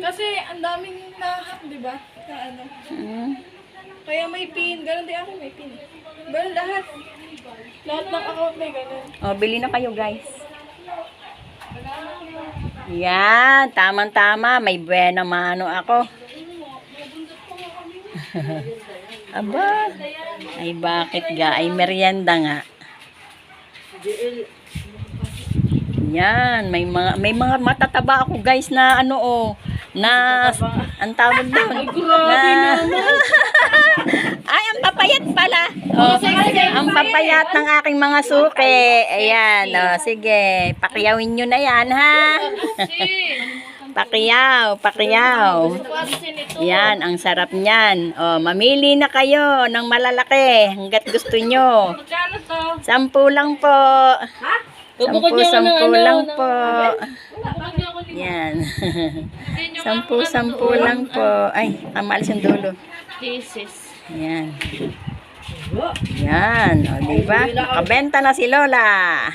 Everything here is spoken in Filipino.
Kasi ang daming nahak, di ba? Na ano. Kaya may pin. Ganun din ako, may pin. Ganun lahat. Lahat ng account may ganun. O, bili na kayo, guys. Yan, tamang-tama. May buena mano ako. Aba. Ay, bakit ga? Ay, merienda nga. Yan, may mga matataba ako, guys, na ano na ang tawag doon. Ay, ang papayat pala. Oh, ang papayat ng aking mga suki. Ayan, sige. Pakiyawin nyo na yan, ha? Pakiyaw. Yan, ang sarap niyan. Oh, mamili na kayo ng malalaki hanggat gusto nyo. 10 lang po. 10 lang po. Yan. 10 lang po. Ay, kamalis yung dulo. Yan. Yan. O, diba? Nakabenta na si Lola.